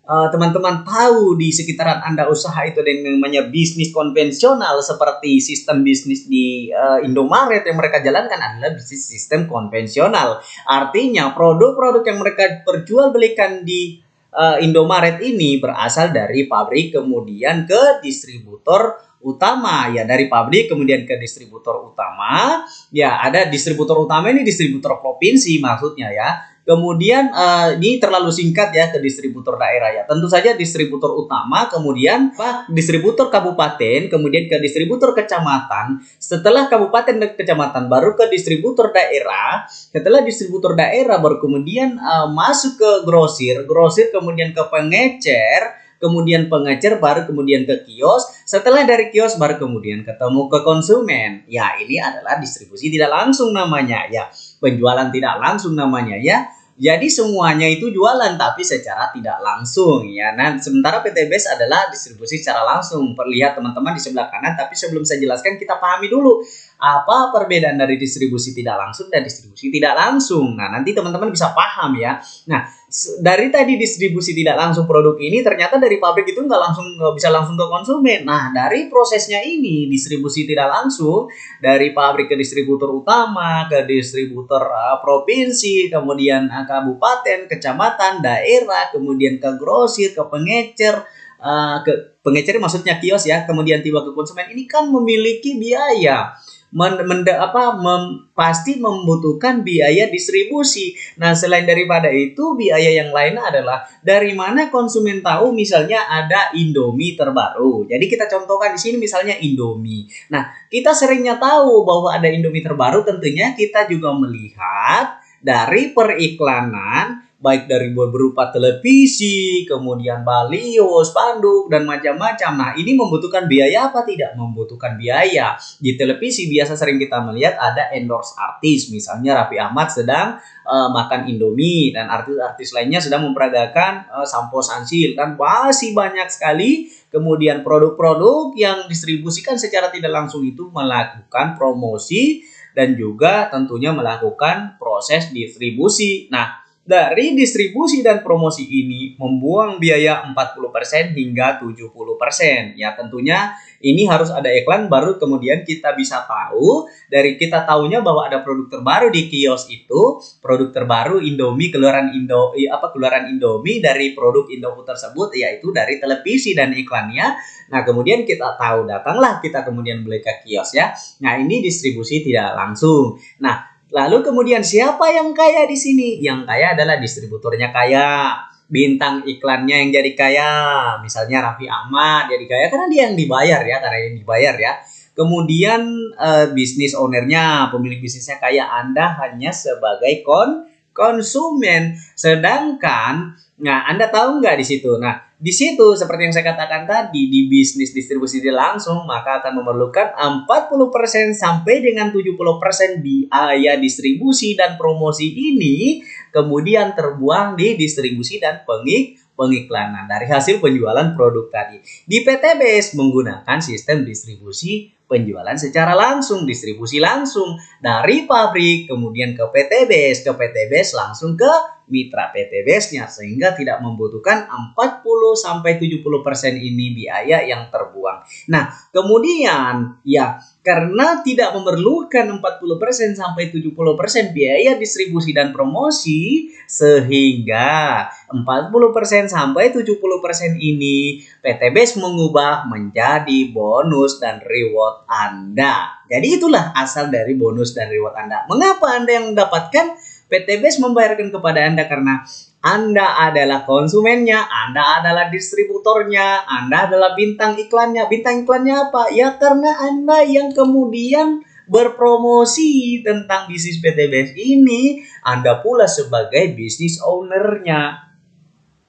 teman-teman tahu di sekitaran Anda usaha itu ada yang namanya bisnis konvensional seperti sistem bisnis di Indomaret yang mereka jalankan adalah bisnis sistem konvensional. Artinya produk-produk yang mereka perjualbelikan di Indomaret ini berasal dari pabrik kemudian ke distributor utama, ya dari pabrik kemudian ke distributor utama. Ya, ada distributor utama ini distributor provinsi maksudnya ya. Kemudian ini terlalu singkat ya ke distributor daerah ya. Tentu saja distributor utama, kemudian distributor kabupaten, kemudian ke distributor kecamatan. Setelah kabupaten dan kecamatan baru ke distributor daerah. Setelah distributor daerah baru kemudian masuk ke grosir, grosir kemudian ke pengecer. Kemudian pengecer baru kemudian ke kios, setelah dari kios baru kemudian ketemu ke konsumen. Ya, ini adalah distribusi tidak langsung namanya ya. Penjualan tidak langsung namanya ya. Jadi semuanya itu jualan tapi secara tidak langsung ya. Nah, sementara PTBS adalah distribusi secara langsung. Perlihat teman-teman di sebelah kanan, tapi sebelum saya jelaskan kita pahami dulu apa perbedaan dari distribusi tidak langsung dan distribusi tidak langsung. Nah, nanti teman-teman bisa paham ya. Nah, dari tadi distribusi tidak langsung produk ini ternyata dari pabrik itu nggak bisa langsung ke konsumen. Nah, dari prosesnya ini distribusi tidak langsung dari pabrik ke distributor utama, ke distributor provinsi, kemudian kabupaten, kecamatan, daerah, kemudian ke grosir, ke pengecer, ke pengecer maksudnya kios ya, kemudian tiba ke konsumen. Ini kan memiliki biaya. Pasti membutuhkan biaya distribusi. Nah, selain daripada itu, biaya yang lain adalah dari mana konsumen tahu misalnya ada Indomie terbaru. Jadi kita contohkan di sini misalnya Indomie. Nah, kita seringnya tahu bahwa ada Indomie terbaru, tentunya kita juga melihat dari periklanan baik dari berupa televisi, kemudian baliho, spanduk, dan macam-macam. Nah, ini membutuhkan biaya apa tidak? Membutuhkan biaya. Di televisi biasa sering kita melihat ada endorse artis, misalnya Raffi Ahmad sedang makan Indomie, dan artis-artis lainnya sedang memperagakan sampo Sunsilk, dan masih banyak sekali. Kemudian produk-produk yang distribusikan secara tidak langsung itu melakukan promosi dan juga tentunya melakukan proses distribusi. Nah, dari distribusi dan promosi ini membuang biaya 40% hingga 70%. Ya, tentunya ini harus ada iklan baru kemudian kita bisa tahu. Dari kita tahunya bahwa ada produk terbaru di kios itu, produk terbaru Indomie, keluaran Indomie dari produk Indofood tersebut, yaitu dari televisi dan iklannya. Nah, kemudian kita tahu, datanglah kita kemudian beli ke kios ya. Nah, ini distribusi tidak langsung. Nah, lalu kemudian siapa yang kaya di sini? Yang kaya adalah distributornya kaya, bintang iklannya yang jadi kaya. Misalnya Raffi Ahmad jadi kaya karena dia yang dibayar ya, karena yang dibayar ya. Kemudian bisnis ownernya, pemilik bisnisnya kaya, Anda hanya sebagai konsumen. Sedangkan, nah Anda tahu nggak di situ? Nah, di situ seperti yang saya katakan tadi, di bisnis distribusi langsung maka akan memerlukan 40% sampai dengan 70% biaya distribusi dan promosi ini kemudian terbuang di distribusi dan pengiklanan dari hasil penjualan produk tadi. Di PTBS menggunakan sistem distribusi penjualan secara langsung, distribusi langsung dari pabrik kemudian ke PTBS langsung ke mitra PTBS-nya, sehingga tidak membutuhkan 40-70% ini biaya yang terbuang. Nah, kemudian ya karena tidak memerlukan 40% sampai 70% biaya distribusi dan promosi, sehingga 40% sampai 70% ini PTBS mengubah menjadi bonus dan reward Anda. Jadi itulah asal dari bonus dan reward Anda. Mengapa Anda yang mendapatkan? PTBS membayarkan kepada Anda karena Anda adalah konsumennya, Anda adalah distributornya, Anda adalah bintang iklannya. Bintang iklannya apa? Ya karena Anda yang kemudian berpromosi tentang bisnis PTBS ini, Anda pula sebagai bisnis ownernya.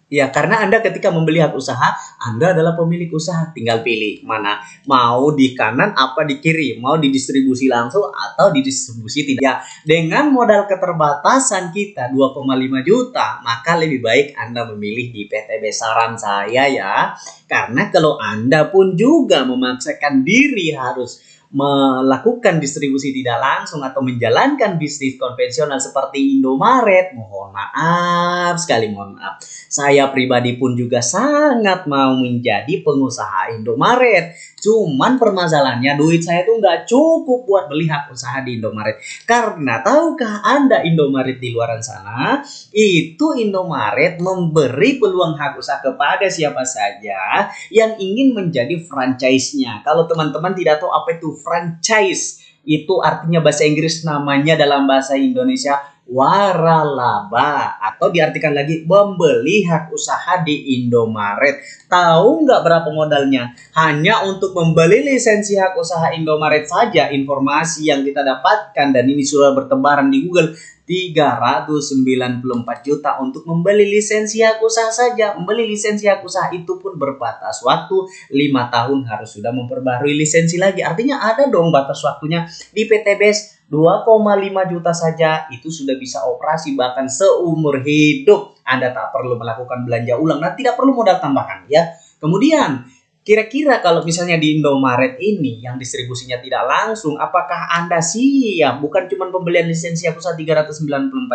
Ya, karena Anda ketika membeli hak usaha, Anda adalah pemilik usaha. Tinggal pilih mana. Mau di kanan apa di kiri. Mau didistribusi langsung atau didistribusi tidak. Ya, dengan modal keterbatasan kita 2,5 juta, maka lebih baik Anda memilih di PTB. Saran saya ya. Karena kalau Anda pun juga memaksakan diri harus melakukan distribusi tidak langsung atau menjalankan bisnis konvensional seperti Indomaret, mohon maaf sekali, mohon maaf. Saya pribadi pun juga sangat mau menjadi pengusaha Indomaret. Cuman permasalahannya duit saya tuh nggak cukup buat beli hak usaha di Indomaret. Karena tahukah Anda Indomaret di luar sana, itu Indomaret memberi peluang hak usaha kepada siapa saja yang ingin menjadi franchise-nya. Kalau teman-teman tidak tahu apa itu franchise, itu artinya bahasa Inggris, namanya dalam bahasa Indonesia waralaba, atau diartikan lagi membeli hak usaha di Indomaret. Tahu nggak berapa modalnya? Hanya untuk membeli lisensi hak usaha Indomaret saja, informasi yang kita dapatkan dan ini sudah bertebaran di Google, 394 juta untuk membeli lisensi hak usaha saja. Membeli lisensi hak usaha itu pun berbatas waktu 5 tahun, harus sudah memperbarui lisensi lagi. Artinya ada dong batas waktunya. Di PTBS 2,5 juta saja itu sudah bisa operasi bahkan seumur hidup. Anda tak perlu melakukan belanja ulang dan tidak perlu modal tambahan ya. Kemudian kira-kira kalau misalnya di Indomaret ini yang distribusinya tidak langsung, apakah Anda siap? Bukan cuma pembelian lisensi hak usaha 394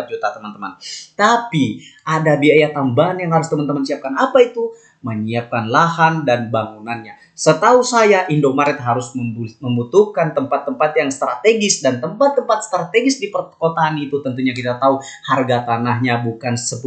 juta teman-teman. Tapi ada biaya tambahan yang harus teman-teman siapkan. Apa itu? Menyiapkan lahan dan bangunannya. Setahu saya Indomaret harus membutuhkan tempat-tempat yang strategis, dan tempat-tempat strategis di perkotaan itu tentunya kita tahu harga tanahnya bukan 10.000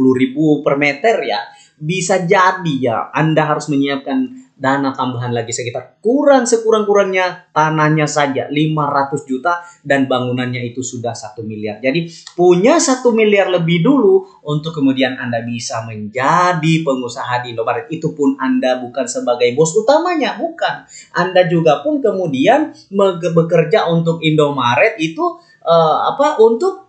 per meter ya. Bisa jadi ya Anda harus menyiapkan dana tambahan lagi sekitar sekurang-kurangnya tanahnya saja 500 juta dan bangunannya itu sudah 1 miliar. Jadi punya 1 miliar lebih dulu untuk kemudian Anda bisa menjadi pengusaha di Indomaret. Itu pun Anda bukan sebagai bos utamanya, bukan. Anda juga pun kemudian bekerja untuk Indomaret itu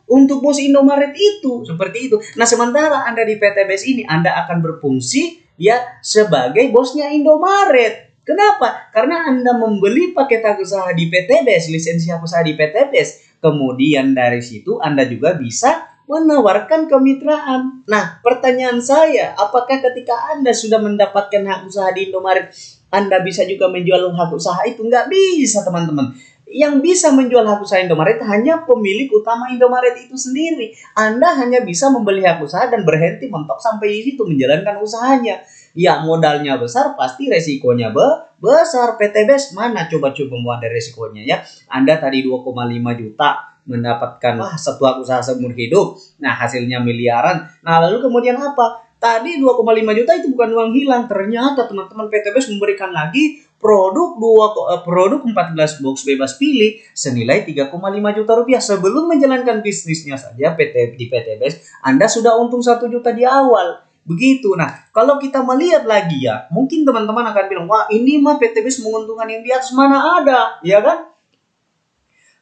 untuk bos Indomaret itu, seperti itu. Nah, sementara Anda di PTBS ini Anda akan berfungsi ya sebagai bosnya Indomaret. Kenapa? Karena Anda membeli paket hak usaha di PTBS, lisensi hak usaha di PTBS. Kemudian dari situ Anda juga bisa menawarkan kemitraan. Nah, pertanyaan saya, apakah ketika Anda sudah mendapatkan hak usaha di Indomaret, Anda bisa juga menjual hak usaha itu? Nggak bisa, teman-teman. Yang bisa menjual hak usaha Indomaret hanya pemilik utama Indomaret itu sendiri. Anda hanya bisa membeli hak usaha dan berhenti mentok sampai di situ menjalankan usahanya. Ya, modalnya besar, pasti resikonya besar. PTBS mana coba-coba mau ada resikonya ya. Anda tadi 2,5 juta mendapatkan satu hak usaha seumur hidup. Nah, hasilnya miliaran. Nah, lalu kemudian apa? Tadi 2,5 juta itu bukan uang hilang. Ternyata teman-teman PTBS memberikan lagi produk 14 box bebas pilih senilai 3,5 juta rupiah. Sebelum menjalankan bisnisnya saja di PTBS, Anda sudah untung 1 juta di awal. Begitu. Nah, kalau kita melihat lagi ya, mungkin teman-teman akan bilang, wah ini mah PTBS menguntungkan yang di atas, mana ada, ya kan?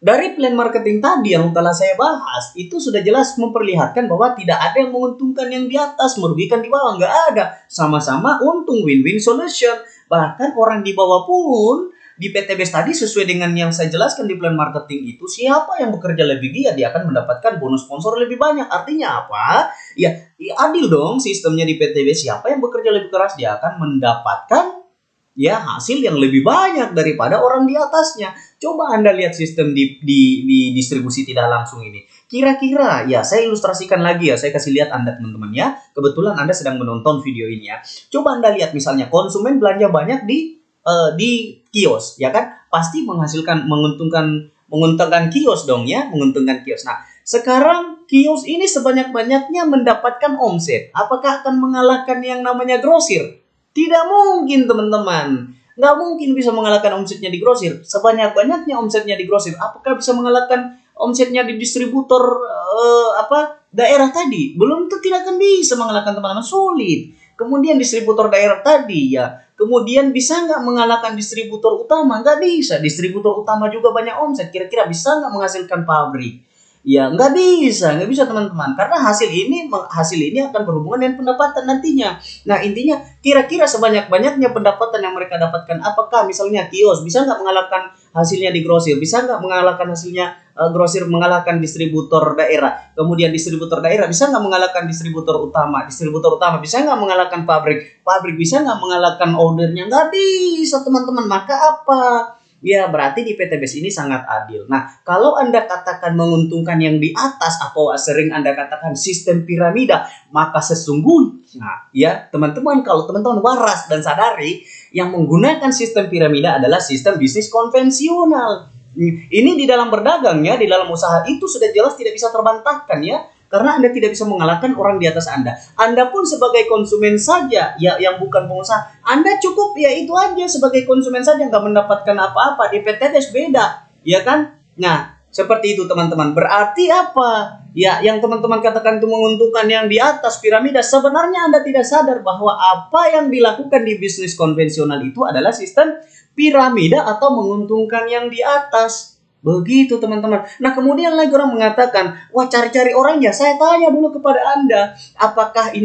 Dari plan marketing tadi yang telah saya bahas, itu sudah jelas memperlihatkan bahwa tidak ada yang menguntungkan yang di atas, merugikan di bawah, nggak ada. Sama-sama untung, win-win solution. Bahkan orang di bawah pun, di PTBS tadi sesuai dengan yang saya jelaskan di plan marketing itu, siapa yang bekerja lebih giat, dia akan mendapatkan bonus sponsor lebih banyak. Artinya apa? Ya adil dong sistemnya di PTBS. Siapa yang bekerja lebih keras, dia akan mendapatkan ya hasil yang lebih banyak daripada orang di atasnya. Coba Anda lihat sistem di distribusi tidak langsung ini. Kira-kira ya saya ilustrasikan lagi ya, saya kasih lihat Anda teman-teman ya. Kebetulan Anda sedang menonton video ini ya. Coba Anda lihat misalnya konsumen belanja banyak di kios ya kan, pasti menguntungkan kios dong ya, menguntungkan kios. Nah, sekarang kios ini sebanyak-banyaknya mendapatkan omset. Apakah akan mengalahkan yang namanya grosir? Tidak mungkin teman-teman. Nggak mungkin bisa mengalahkan omsetnya di grosir. Sebanyak-banyaknya omsetnya di grosir, apakah bisa mengalahkan omsetnya di distributor daerah tadi? Belum tentu, tidak akan bisa mengalahkan teman-teman, sulit. Kemudian distributor daerah tadi ya, kemudian bisa nggak mengalahkan distributor utama? Nggak bisa. Distributor utama juga banyak omset. Kira-kira bisa nggak menghasilkan pabrik? Ya, nggak bisa teman-teman, karena hasil ini akan berhubungan dengan pendapatan nantinya. Nah, intinya kira-kira sebanyak-banyaknya pendapatan yang mereka dapatkan, apakah misalnya kios bisa nggak mengalahkan hasilnya di grosir, bisa nggak mengalahkan hasilnya grosir mengalahkan distributor daerah, kemudian distributor daerah bisa nggak mengalahkan distributor utama bisa nggak mengalahkan pabrik bisa nggak mengalahkan ordernya, nggak bisa teman-teman. Maka apa? Ya, berarti di PTBS ini sangat adil. Nah, kalau Anda katakan menguntungkan yang di atas atau sering Anda katakan sistem piramida, maka sesungguhnya ya, teman-teman, kalau teman-teman waras dan sadari, yang menggunakan sistem piramida adalah sistem bisnis konvensional. Ini di dalam berdagang ya, di dalam usaha itu sudah jelas tidak bisa terbantahkan ya. Karena Anda tidak bisa mengalahkan orang di atas Anda. Anda pun sebagai konsumen saja, ya, yang bukan pengusaha, Anda cukup ya itu aja sebagai konsumen saja, nggak mendapatkan apa-apa. Di PTBS beda, ya kan? Nah, seperti itu teman-teman. Berarti apa? Ya, yang teman-teman katakan itu menguntungkan yang di atas piramida, sebenarnya Anda tidak sadar bahwa apa yang dilakukan di bisnis konvensional itu adalah sistem piramida atau menguntungkan yang di atas. Begitu teman-teman. Nah, kemudian lagi orang mengatakan, wah, cari-cari orang ya. Saya tanya dulu kepada Anda, apakah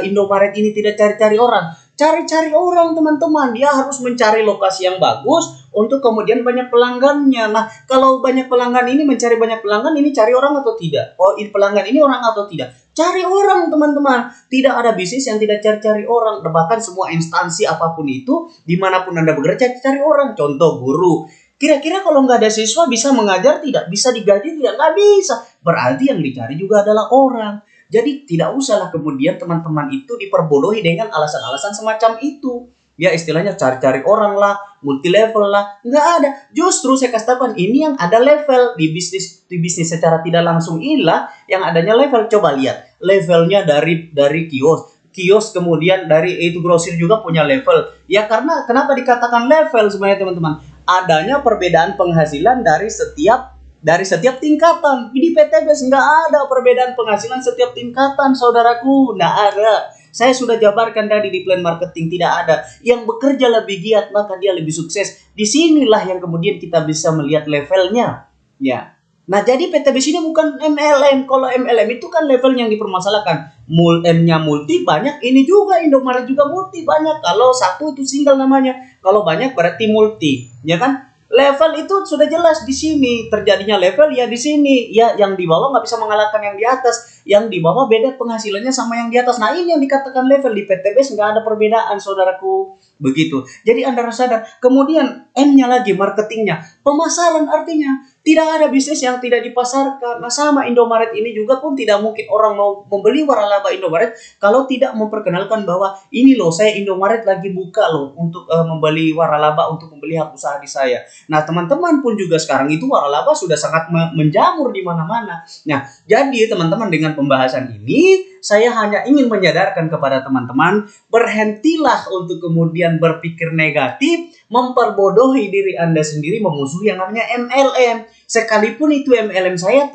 Indomaret ini tidak cari-cari orang? Cari-cari orang teman-teman. Dia harus mencari lokasi yang bagus untuk kemudian banyak pelanggannya. Nah, kalau banyak pelanggan ini mencari banyak pelanggan, ini cari orang atau tidak? Oh, ini pelanggan ini orang atau tidak? Cari orang teman-teman. Tidak ada bisnis yang tidak cari-cari orang. Bahkan semua instansi apapun itu, dimanapun Anda bekerja, cari orang. Contoh guru. Kira-kira kalau nggak ada siswa bisa mengajar tidak? Bisa digaji tidak? Nggak bisa. Berarti yang dicari juga adalah orang. Jadi tidak usahlah kemudian teman-teman itu diperbodohi dengan alasan-alasan semacam itu. Ya, istilahnya cari-cari orang lah, multi level lah. Nggak ada. Justru saya katakan ini yang ada level di bisnis secara tidak langsung, inilah yang adanya level. Coba lihat levelnya dari kios kemudian dari itu grosir juga punya level. Ya, karena kenapa dikatakan level sebenarnya teman-teman? Adanya perbedaan penghasilan dari setiap tingkatan. Di PTBS nggak ada perbedaan penghasilan setiap tingkatan, saudaraku. Nggak ada. Saya sudah jabarkan tadi di plan marketing, tidak ada. Yang bekerja lebih giat, maka dia lebih sukses. Disinilah yang kemudian kita bisa melihat levelnya. Ya. Nah, jadi PTBS ini bukan MLM. Kalau MLM itu kan level yang dipermasalahkan. M-nya multi banyak, ini juga Indomaret juga multi banyak. Kalau satu itu single namanya. Kalau banyak berarti multi, ya kan? Level itu sudah jelas di sini terjadinya level ya di sini ya, yang di bawah nggak bisa mengalahkan yang di atas, yang di bawah beda penghasilannya sama yang di atas. Nah, ini yang dikatakan level. Di PTBS nggak ada perbedaan, saudaraku. Begitu. Jadi Anda harus sadar. Kemudian M-nya lagi marketingnya, pemasaran, artinya tidak ada bisnis yang tidak dipasarkan. Nah, sama Indomaret ini juga pun tidak mungkin orang mau membeli waralaba Indomaret kalau tidak memperkenalkan bahwa ini loh, saya Indomaret lagi buka loh untuk membeli waralaba, untuk membeli hak usaha di saya. Nah, teman-teman pun juga sekarang itu waralaba sudah sangat menjamur di mana-mana. Nah, jadi teman-teman, dengan pembahasan ini saya hanya ingin menyadarkan kepada teman-teman, berhentilah untuk kemudian berpikir negatif, memperbodohi diri Anda sendiri, memusuhi yang namanya MLM. Sekalipun itu MLM, saya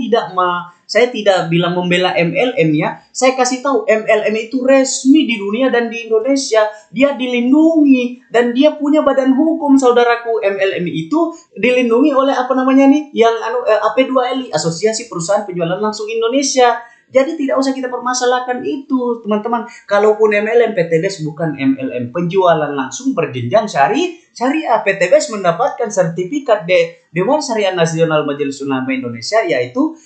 tidak bilang membela MLM ya. Saya kasih tahu MLM itu resmi di dunia dan di Indonesia. Dia dilindungi dan dia punya badan hukum, saudaraku. MLM itu dilindungi oleh apa namanya nih? Yang AP2LI, Asosiasi Perusahaan Penjualan Langsung Indonesia. Jadi tidak usah kita permasalahkan itu, teman-teman. Kalaupun MLM, PTBS bukan MLM. Penjualan langsung berjenjang syariah. PTBS mendapatkan sertifikat Dewan Syariah Nasional Majelis Ulama Indonesia, yaitu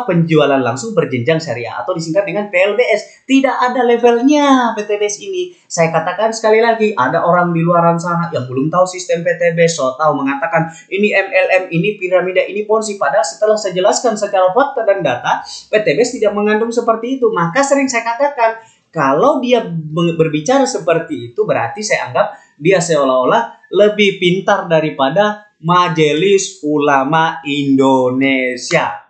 penjualan langsung berjenjang syariah atau disingkat dengan PLBS. Tidak ada levelnya PTBS ini. Saya katakan sekali lagi, ada orang di luar sana yang belum tahu sistem PTBS, so tahu mengatakan ini MLM, ini piramida, ini ponzi. Padahal setelah saya jelaskan secara fakta dan data, PTBS tidak mengandung seperti itu. Maka sering saya katakan, kalau dia berbicara seperti itu, berarti saya anggap dia seolah-olah lebih pintar daripada Majelis Ulama Indonesia.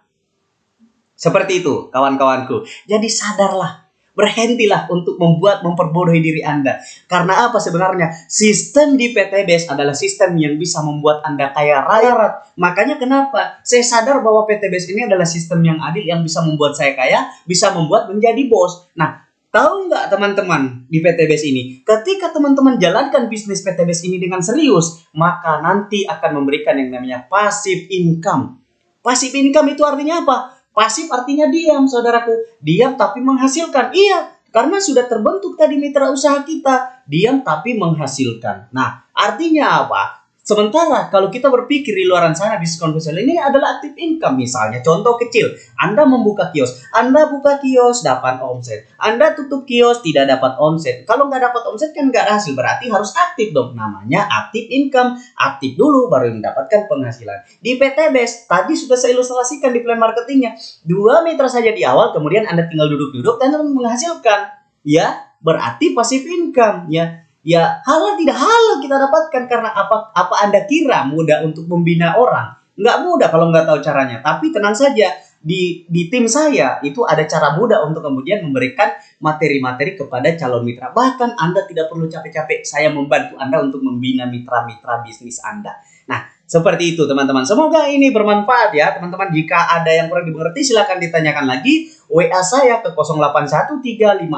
Seperti itu, kawan-kawanku. Jadi sadarlah, berhentilah untuk memperbodohi diri Anda. Karena apa sebenarnya? Sistem di PTBS adalah sistem yang bisa membuat Anda kaya raya. Makanya kenapa saya sadar bahwa PTBS ini adalah sistem yang adil, yang bisa membuat saya kaya, bisa membuat menjadi bos. Nah, tahu nggak teman-teman, di PTBS ini, ketika teman-teman jalankan bisnis PTBS ini dengan serius, maka nanti akan memberikan yang namanya passive income. Pasif income itu artinya apa? Pasif artinya diam, saudaraku. Diam tapi menghasilkan. Iya, karena sudah terbentuk tadi mitra usaha kita. Diam tapi menghasilkan. Nah, artinya apa? Sementara kalau kita berpikir di luar sana diskon konvensional ini adalah aktif income. Misalnya contoh kecil, Anda membuka kios, Anda buka kios dapat omset, Anda tutup kios tidak dapat omset. Kalau nggak dapat omset kan nggak ada hasil, berarti harus aktif dong. Namanya aktif income. Aktif dulu baru mendapatkan penghasilan. Di PTBES tadi sudah saya ilustrasikan di plan marketingnya. 2 mitra saja di awal, kemudian Anda tinggal duduk-duduk dan menghasilkan. Ya, berarti pasif income ya. Ya, halal tidak halal kita dapatkan karena apa Anda kira mudah untuk membina orang? Nggak mudah kalau nggak tahu caranya. Tapi tenang saja, di tim saya itu ada cara mudah untuk kemudian memberikan materi-materi kepada calon mitra. Bahkan Anda tidak perlu capek-capek, saya membantu Anda untuk membina mitra-mitra bisnis Anda. Nah, seperti itu teman-teman. Semoga ini bermanfaat ya teman-teman. Jika ada yang kurang dimengerti silakan ditanyakan lagi. WA saya ke 081354823276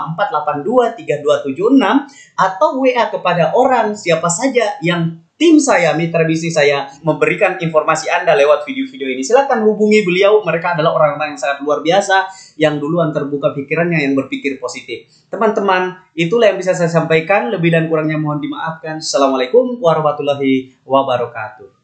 atau WA kepada orang siapa saja yang tim saya, mitra bisnis saya memberikan informasi Anda lewat video-video ini. Silakan hubungi beliau. Mereka adalah orang-orang yang sangat luar biasa yang duluan terbuka pikirannya, yang berpikir positif. Teman-teman, itulah yang bisa saya sampaikan. Lebih dan kurangnya mohon dimaafkan. Assalamualaikum warahmatullahi wabarakatuh.